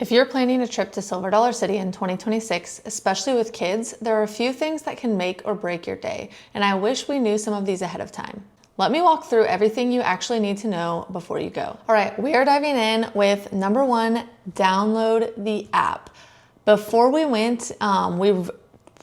If you're planning a trip to Silver Dollar City in 2026, especially with kids, there are a few things that can make or break your day, and I wish we knew some of these ahead of time. Let me walk through everything you actually need to know before you go. All right, we are diving in with number one, download the app. Before we went, we've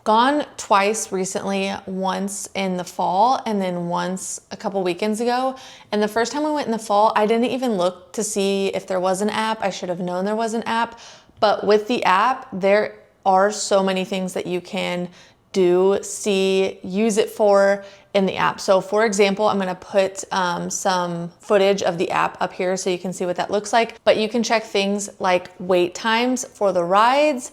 gone twice recently, once in the fall and then once a couple weekends ago. And the first time we went in the fall, I didn't even look to see if there was an app. I should have known there was an app. But with the app, there are so many things that you can do, see, use it for in the app. So for example, I'm gonna put some footage of the app up here so you can see what that looks like. But you can check things like wait times for the rides.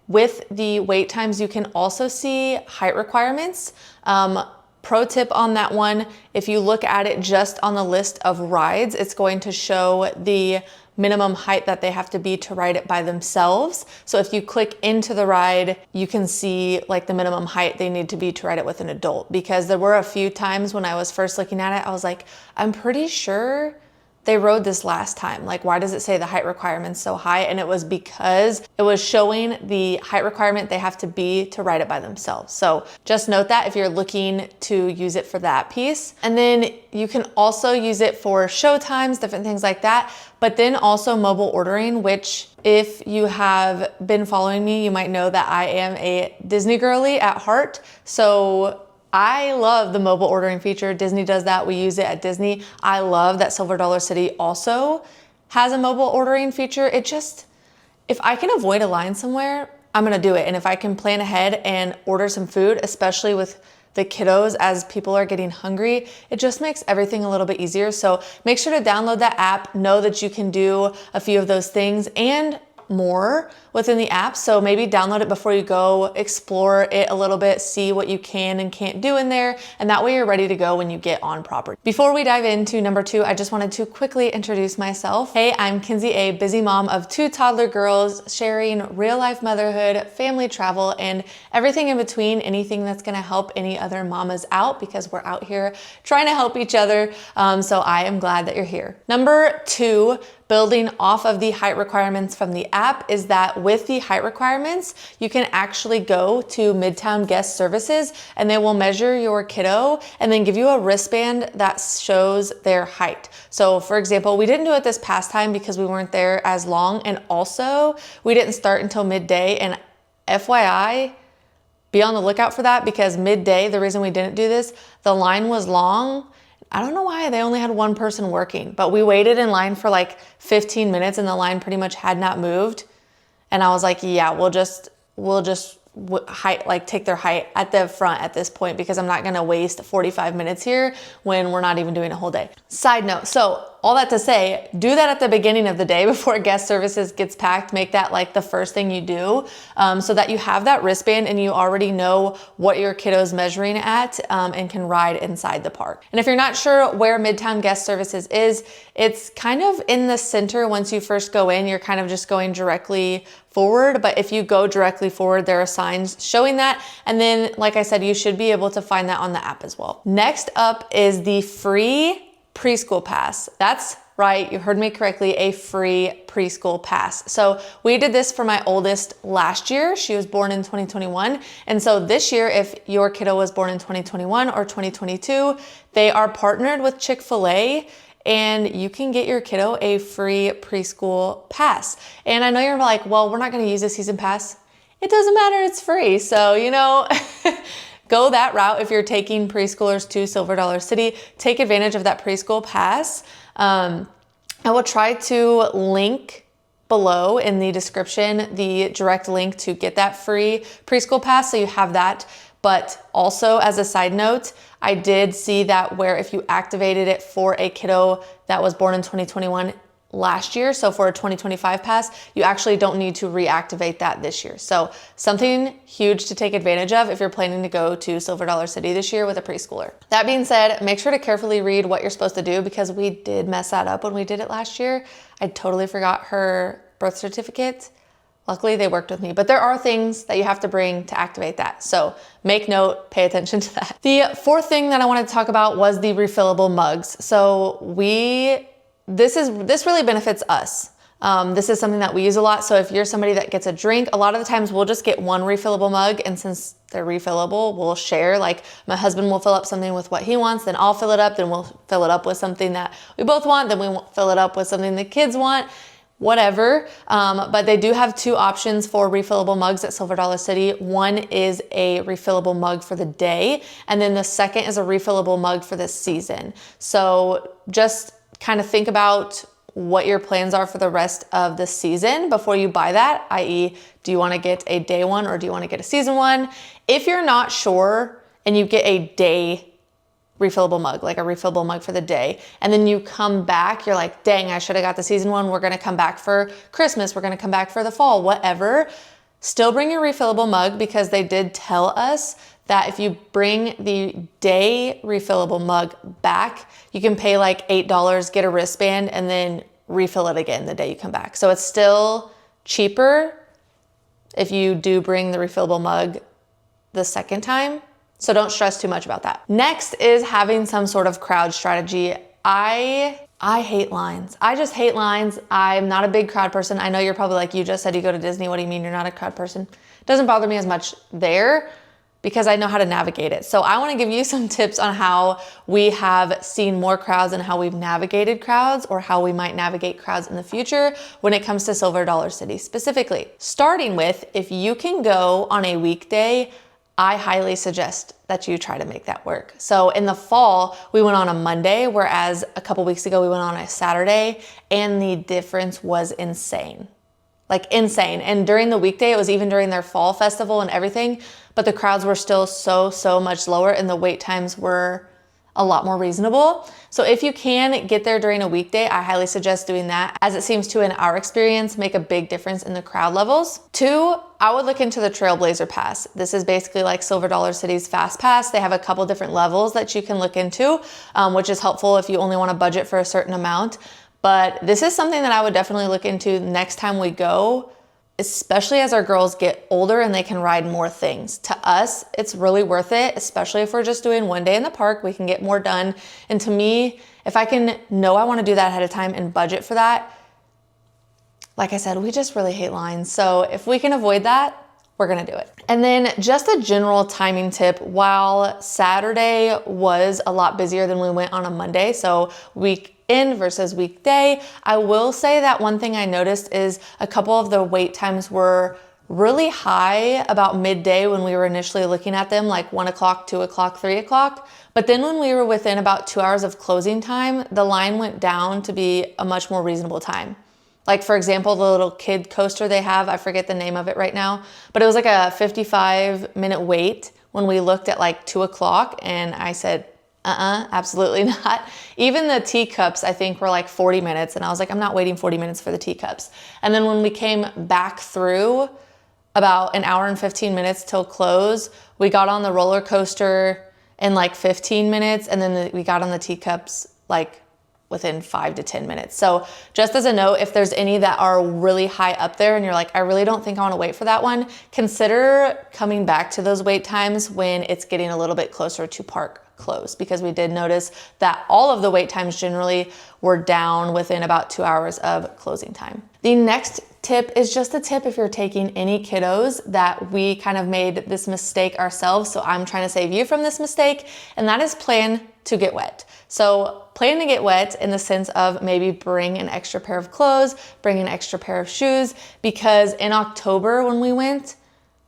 With the wait times, you can also see height requirements. Pro tip on that one, if you look at it just on the list of rides, it's going to show the minimum height that they have to be to ride it by themselves. So if you click into the ride, you can see like the minimum height they need to be to ride it with an adult. Because there were a few times when I was first looking at it, I was like, I'm pretty sure they rode this last time. Like, why does it say the height requirement's so high? And it was because it was showing the height requirement they have to be to ride it by themselves. So just note that if you're looking to use it for that piece. And then you can also use it for show times, different things like that. But then also mobile ordering, which if you have been following me, you might know that I am a Disney girly at heart. So I love the mobile ordering feature. Disney does that. We use it at Disney. I love that Silver Dollar City also has a mobile ordering feature. It just, if I can avoid a line somewhere, I'm gonna do it. And if I can plan ahead and order some food, especially with the kiddos as people are getting hungry, it just makes everything a little bit easier. So make sure to download that app, know that you can do a few of those things and more within the app. So maybe download it before you go, explore it a little bit, see what you can and can't do in there. And that way you're ready to go when you get on property. Before we dive into number two, I just wanted to quickly introduce myself. Hey, I'm Kinsey, a busy mom of 2 toddler girls, sharing real life motherhood, family travel, and everything in between, anything that's gonna help any other mamas out because we're out here trying to help each other. So I am glad that you're here. Number two, building off of the height requirements from the app, is that with the height requirements, you can actually go to Midtown Guest Services and they will measure your kiddo and then give you a wristband that shows their height. So for example, we didn't do it this past time because we weren't there as long, and also we didn't start until midday. And FYI, be on the lookout for that, because midday, the reason we didn't do this, the line was long. I don't know why they only had one person working, but we waited in line for like 15 minutes and the line pretty much had not moved. And I was like, yeah, we'll just take their height at the front at this point, because I'm not gonna waste 45 minutes here when we're not even doing a whole day. Side note, so all that to say, do that at the beginning of the day before guest services gets packed. Make that like the first thing you do, so that you have that wristband and you already know what your kiddo's measuring at, and can ride inside the park. And if you're not sure where Midtown Guest Services is, it's kind of in the center. Once you first go in, you're kind of just going directly forward. But if you go directly forward, there are signs showing that. And then, like I said, you should be able to find that on the app as well. Next up is the free preschool pass. That's right, you heard me correctly, a free preschool pass. So we did this for my oldest last year. She was born in 2021. And so this year, if your kiddo was born in 2021 or 2022, they are partnered with Chick-fil-A, and you can get your kiddo a free preschool pass. And I know you're like, well, we're not gonna use a season pass. It doesn't matter, it's free. So, you know, go that route. If you're taking preschoolers to Silver Dollar City, take advantage of that preschool pass. I will try to link below in the description the direct link to get that free preschool pass, so you have that. But also, as a side note, I did see that where if you activated it for a kiddo that was born in 2021 last year, so for a 2025 pass, you actually don't need to reactivate that this year. So something huge to take advantage of if you're planning to go to Silver Dollar City this year with a preschooler. That being said, make sure to carefully read what you're supposed to do, because we did mess that up when we did it last year. I totally forgot her birth certificate. Luckily, they worked with me, but there are things that you have to bring to activate that. So make note, pay attention to that. The fourth thing that I wanted to talk about was the refillable mugs. So this really benefits us. This is something that we use a lot. So if you're somebody that gets a drink, a lot of the times we'll just get one refillable mug, and since they're refillable, we'll share. Like my husband will fill up something with what he wants, then I'll fill it up, then we'll fill it up with something that we both want, then we won't fill it up with something the kids want, whatever. But they do have two options for refillable mugs at Silver Dollar City. One is a refillable mug for the day, and then the second is a refillable mug for the season. So just kind of think about what your plans are for the rest of the season before you buy that, i.e., do you want to get a day one or do you want to get a season one? If you're not sure and you get a day refillable mug, like a refillable mug for the day, and then you come back, you're like, dang, I should have got the season one. We're going to come back for Christmas. We're going to come back for the fall, whatever. Still bring your refillable mug, because they did tell us that if you bring the day refillable mug back, you can pay like $8, get a wristband, and then refill it again the day you come back. So it's still cheaper if you do bring the refillable mug the second time. So don't stress too much about that. Next is having some sort of crowd strategy. I hate lines. I just hate lines. I'm not a big crowd person. I know you're probably like, you just said you go to Disney. What do you mean you're not a crowd person? It doesn't bother me as much there, because I know how to navigate it. So I want to give you some tips on how we have seen more crowds and how we've navigated crowds, or how we might navigate crowds in the future when it comes to Silver Dollar City specifically. Starting with, if you can go on a weekday, I highly suggest that you try to make that work. So in the fall, we went on a Monday, whereas a couple weeks ago we went on a Saturday, and the difference was insane. Like insane. And during the weekday, it was even during their fall festival and everything, but the crowds were still so much lower, and the wait times were a lot more reasonable. So if you can get there during a weekday, I highly suggest doing that, as it seems to, in our experience, make a big difference in the crowd levels. 2, I would look into the Trailblazer Pass. This is basically like Silver Dollar City's Fast Pass. They have a couple different levels that you can look into, which is helpful if you only want to budget for a certain amount. But this is something that I would definitely look into next time we go, especially as our girls get older and they can ride more things. To us, it's really worth it, especially if we're just doing one day in the park, we can get more done. And to me, if I can know I want to do that ahead of time and budget for that, like I said, we just really hate lines. So if we can avoid that, we're gonna do it. And then just a general timing tip, while Saturday was a lot busier than we went on a Monday, so weekend versus weekday, I will say that one thing I noticed is a couple of the wait times were really high about midday when we were initially looking at them, like 1 o'clock, 2 o'clock, 3 o'clock. But then when we were within about 2 hours of closing time, the line went down to be a much more reasonable time. Like for example, the little kid coaster they have, I forget the name of it right now, but it was like a 55-minute wait when we looked at like 2 o'clock, and I said, absolutely not. Even the teacups, I think, were like 40 minutes, and I was like, I'm not waiting 40 minutes for the teacups. And then when we came back through about an hour and 15 minutes till close, we got on the roller coaster in like 15 minutes, and then we got on the teacups like within 5 to 10 minutes. So just as a note, if there's any that are really high up there and you're like, I really don't think I want to wait for that one, consider coming back to those wait times when it's getting a little bit closer to park close, because we did notice that all of the wait times generally were down within about 2 hours of closing time. The next tip is just a tip if you're taking any kiddos, that we kind of made this mistake ourselves. So I'm trying to save you from this mistake, and that is plan to get wet. So plan to get wet in the sense of maybe bring an extra pair of clothes, bring an extra pair of shoes, because in October when we went,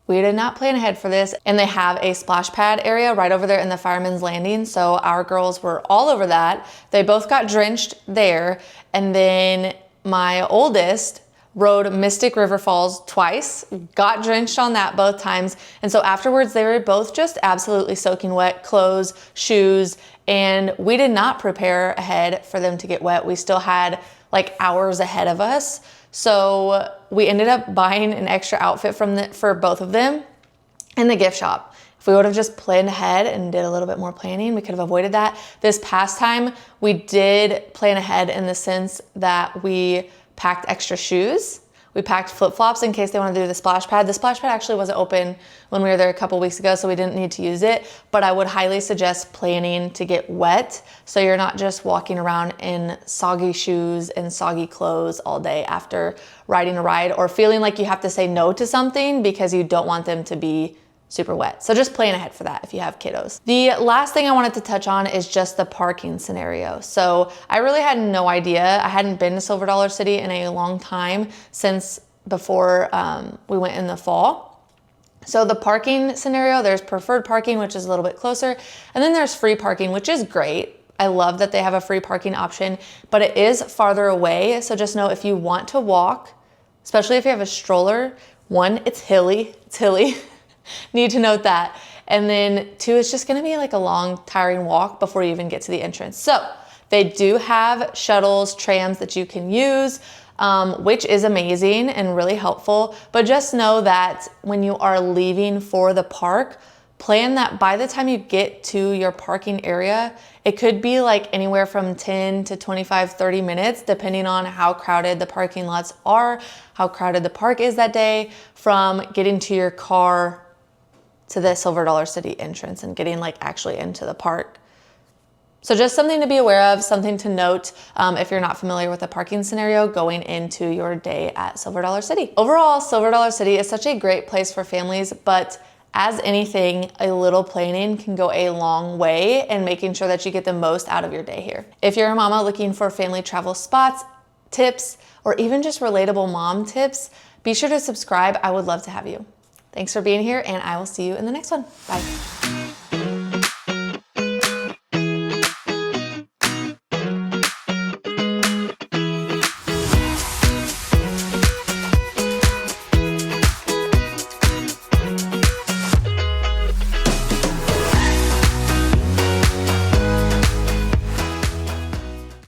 we did not plan ahead for this, and they have a splash pad area right over there in the Fireman's Landing. So our girls were all over that. They both got drenched there. And then my oldest rode Mystic River Falls twice, got drenched on that both times. And so afterwards, they were both just absolutely soaking wet, clothes, shoes, and we did not prepare ahead for them to get wet. We still had like hours ahead of us. So we ended up buying an extra outfit for both of them in the gift shop. If we would have just planned ahead and did a little bit more planning, we could have avoided that. This past time, we did plan ahead in the sense that we packed extra shoes. We packed flip-flops in case they wanted to do the splash pad. The splash pad actually wasn't open when we were there a couple weeks ago, so we didn't need to use it, but I would highly suggest planning to get wet so you're not just walking around in soggy shoes and soggy clothes all day after riding a ride, or feeling like you have to say no to something because you don't want them to be super wet. So just plan ahead for that if you have kiddos. The last thing I wanted to touch on is just the parking scenario. So I really had no idea. I hadn't been to Silver Dollar City in a long time, since before we went in the fall. So the parking scenario, there's preferred parking, which is a little bit closer, and then there's free parking, which is great. I love that they have a free parking option, but it is farther away. So just know if you want to walk, especially if you have a stroller, one, it's hilly. Need to note that. And then two, it's just gonna be like a long, tiring walk before you even get to the entrance. So they do have shuttles, trams that you can use, which is amazing and really helpful. But just know that when you are leaving for the park, plan that by the time you get to your parking area, it could be like anywhere from 10 to 25, 30 minutes, depending on how crowded the parking lots are, how crowded the park is that day, from getting to your car to the Silver Dollar City entrance and getting like actually into the park. So just something to be aware of, something to note if you're not familiar with the parking scenario going into your day at Silver Dollar City. Overall, Silver Dollar City is such a great place for families, but as anything, a little planning can go a long way in making sure that you get the most out of your day here. If you're a mama looking for family travel spots, tips, or even just relatable mom tips, be sure to subscribe. I would love to have you. Thanks for being here, and I will see you in the next one. Bye.